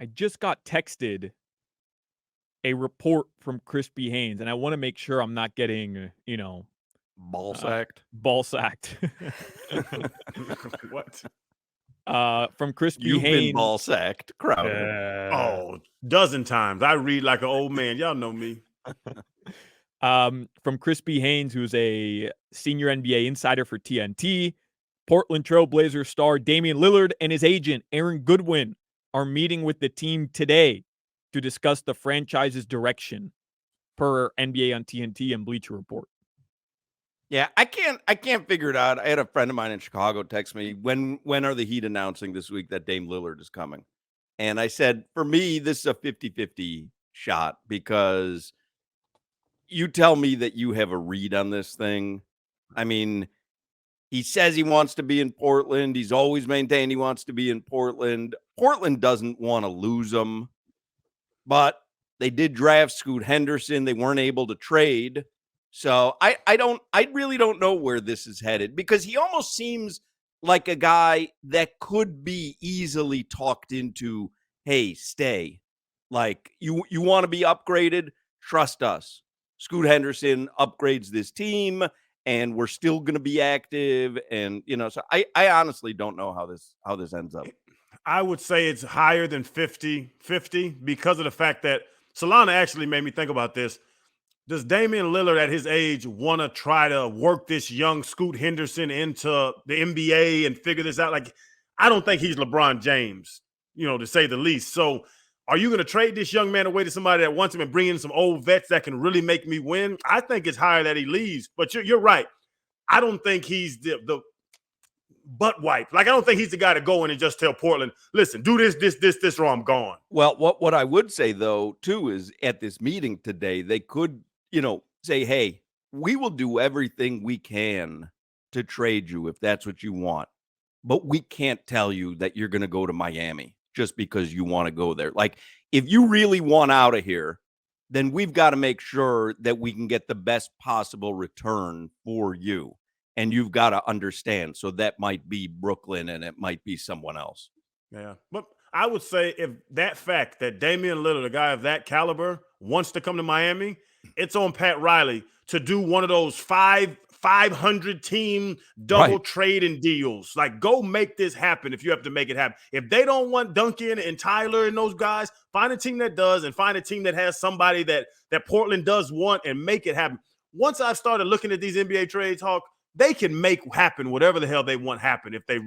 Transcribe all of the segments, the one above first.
I just got texted a report from Crispy Haynes, and I want to make sure I'm not getting, Ball sacked. ball sacked. What? From Crispy You've been Haynes. ball sacked, Crowder. Oh, dozen times. I read like an old man. Y'all know me. From Crispy Haynes, who's a senior NBA insider for TNT. Portland Trail Blazers star Dame Lillard and his agent, Aaron Goodwin, are meeting with the team today to discuss the franchise's direction, per NBA on TNT and Bleacher Report. Yeah, I can't figure it out. I had a friend of mine in Chicago text me, when are the Heat announcing this week that Dame Lillard is coming? And I said, for me, this is a 50-50 shot, because you tell me that you have a read on this thing. I mean, he says he wants to be in Portland. He's always maintained he wants to be in Portland. Portland doesn't want to lose him, but they did draft Scoot Henderson. They weren't able to trade. So I really don't know where this is headed, because he almost seems like a guy that could be easily talked into, hey, stay. Like, you want to be upgraded? Trust us. Scoot Henderson upgrades this team, and we're still going to be active. And, so I honestly don't know how this ends up. I would say it's higher than 50-50 because of the fact that Solana actually made me think about this. Does Damian Lillard at his age want to try to work this young Scoot Henderson into the NBA and figure this out? Like, I don't think he's LeBron James, to say the least. So are you going to trade this young man away to somebody that wants him and bring in some old vets that can really make me win? I think it's higher that he leaves, but you're right. I don't think he's the butt wipe. Like, I don't think he's the guy to go in and just tell Portland, listen, do this, or I'm gone. Well, what I would say, though, too, is at this meeting today, they could, say, hey, we will do everything we can to trade you if that's what you want. But we can't tell you that you're going to go to Miami just because you want to go there. Like, if you really want out of here, then we've got to make sure that we can get the best possible return for you. And you've got to understand. So that might be Brooklyn, and it might be someone else. Yeah. But I would say, if that fact that Damian Lillard, a guy of that caliber, wants to come to Miami, it's on Pat Riley to do one of those 500 team double trading deals. Like, go make this happen if you have to make it happen. If they don't want Duncan and Tyler and those guys, find a team that does, and find a team that has somebody that Portland does want, and make it happen. Once I started looking at these NBA trades, Hawk, they can make happen whatever the hell they want happen if they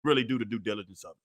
really do the due diligence of it.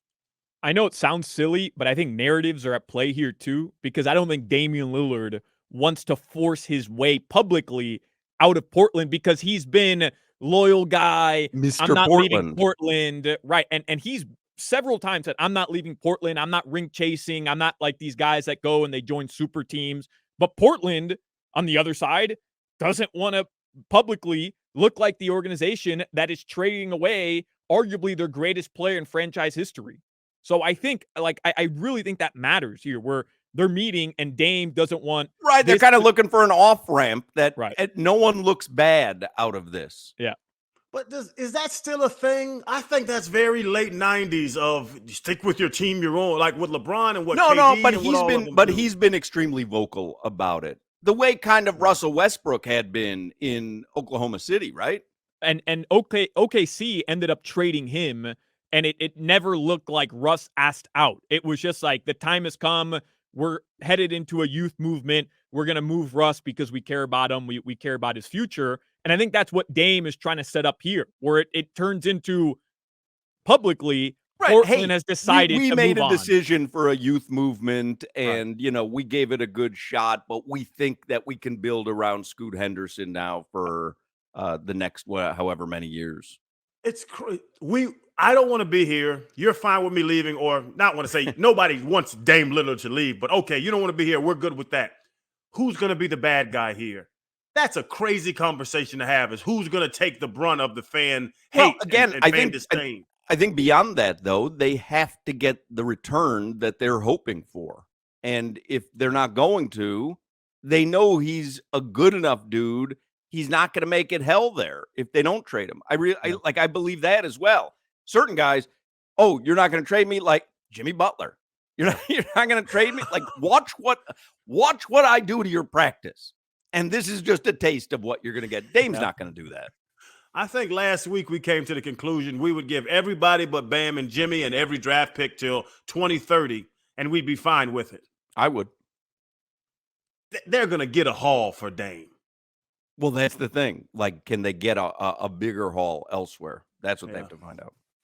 I know it sounds silly, but I think narratives are at play here too, because I don't think Damian Lillard wants to force his way publicly out of Portland, because he's been loyal guy. Mr. I'm not Portland. leaving Portland. Right. And he's several times said, I'm not leaving Portland. I'm not ring chasing. I'm not like these guys that go and they join super teams. But Portland, on the other side, doesn't want to publicly look like the organization that is trading away arguably their greatest player in franchise history. So I think, I really think that matters here, where they're meeting and Dame doesn't want. Right. They're kind of looking for an off ramp that no one looks bad out of this. Yeah. But is that still a thing? I think that's very late 90s of stick with your team you're on, like with LeBron and what. But he's been extremely vocal about it. The way kind of Russell Westbrook had been in Oklahoma City, right? And OKC ended up trading him, and it never looked like Russ asked out. It was just like, the time has come. We're headed into a youth movement. We're going to move Russ because we care about him. We care about his future. And I think that's what Dame is trying to set up here, where it turns into publicly, Portland has decided we to made move a on. decision for a youth movement, and, we gave it a good shot, but we think that we can build around Scoot Henderson now for the next, however many years. It's I don't want to be here. You're fine with me leaving, or not want to say nobody wants Dame Lillard to leave, but okay, you don't want to be here. We're good with that. Who's going to be the bad guy here? That's a crazy conversation to have, is who's going to take the brunt of the fan hate and fan disdain. I think beyond that, though, they have to get the return that they're hoping for. And if they're not going to, they know he's a good enough dude. He's not going to make it hell there if they don't trade him. I believe that as well. Certain guys, you're not going to trade me, like Jimmy Butler. You're not going to trade me. Like, watch what I do to your practice. And this is just a taste of what you're going to get. Dame's not going to do that. I think last week we came to the conclusion we would give everybody but Bam and Jimmy and every draft pick till 2030, and we'd be fine with it. I would. They're going to get a haul for Dame. Well, that's the thing. Like, can they get a bigger haul elsewhere? That's what they have to find out.